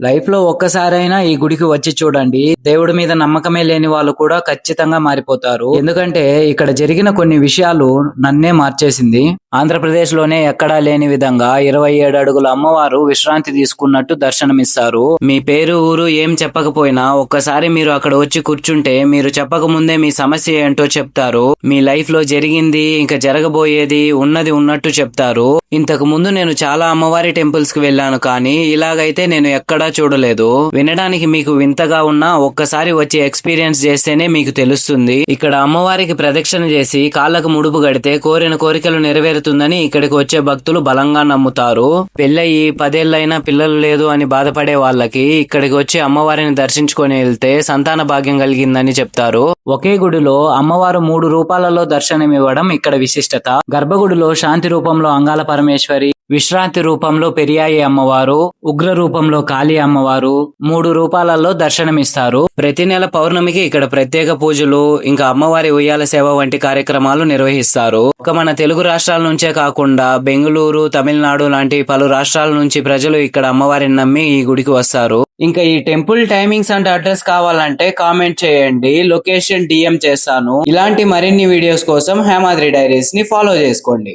Life లో ఒక్కసారైనా ఈ గుడికి వచ్చి చూడండి. దేవుడి మీద నమ్మకమే లేని వాళ్ళు కూడా ఖచ్చితంగా మారిపోతారు. ఎందుకంటే ఇక్కడ జరిగిన కొన్ని విషయాలు నన్నే మార్చేసింది. ఆంధ్రప్రదేశ్ లోనే ఎక్కడా లేని విధంగా 27 అడుగుల అమ్మవారు విశ్రాంతి తీసుకున్నట్టు దర్శనమిస్తారు. మీ పేరు ఊరు ఏం చెప్పకపోయినా ఒక్కసారి మీరు అక్కడ వచ్చి కూర్చుంటే మీరు చెప్పక ముందే మీ సమస్య ఏంటో చెప్తారు. మీ లైఫ్ లో జరిగింది ఇంకా జరగబోయేది ఉన్నది ఉన్నట్టు చెప్తారు. ఇంతకు ముందు నేను చాలా అమ్మవారి టెంపుల్స్ కి వెళ్ళాను, కానీ ఇలాగైతే నేను ఎక్కడా చూడలేదు. వినడానికి మీకు వింతగా ఉన్నా ఒక్కసారి వచ్చి ఎక్స్పీరియన్స్ చేస్తేనే మీకు తెలుస్తుంది. ఇక్కడ అమ్మవారికి ప్రదక్షిణ చేసి కాళ్ళకు ముడుపు గడితే కోరిన కోరికలు నెరవేరుతుందని ఇక్కడికి వచ్చే భక్తులు బలంగా నమ్ముతారు. పెళ్ళయి 10 ఏళ్లైనా పిల్లలు లేదు అని బాధపడే వాళ్ళకి ఇక్కడికి వచ్చి అమ్మవారిని దర్శించుకొని వెళ్తే సంతాన భాగ్యం కలిగిందని చెప్తారు. ఒకే గుడిలో అమ్మవారు 3 రూపాలలో దర్శనమివ్వడం ఇక్కడ విశిష్టత. గర్భగుడిలో శాంతి రూపంలో అంగాల పరమేశ్వరి, విశ్రాంతి రూపంలో పెరియాయి అమ్మవారు, ఉగ్ర రూపంలో కాళీ అమ్మవారు 3 రూపాలలో దర్శనమిస్తారు. ప్రతి నెల పౌర్ణమికి ఇక్కడ ప్రత్యేక పూజలు ఇంకా అమ్మవారి ఉయ్యాల సేవ వంటి కార్యక్రమాలు నిర్వహిస్తారు. ఒక మన తెలుగు రాష్ట్రాల నుంచే కాకుండా బెంగళూరు, తమిళనాడు లాంటి పలు రాష్ట్రాల నుంచి ప్రజలు ఇక్కడ అమ్మవారిని నమ్మి ఈ గుడికి వస్తారు. ఇంకా ఈ టెంపుల్ టైమింగ్స్ అండ్ అడ్రస్ కావాలంటే కామెంట్ చేయండి, లొకేషన్ DM చేస్తాను. ఇలాంటి మరిన్ని వీడియోస్ కోసం హేమాద్రి డైరీస్ ని ఫాలో చేసుకోండి.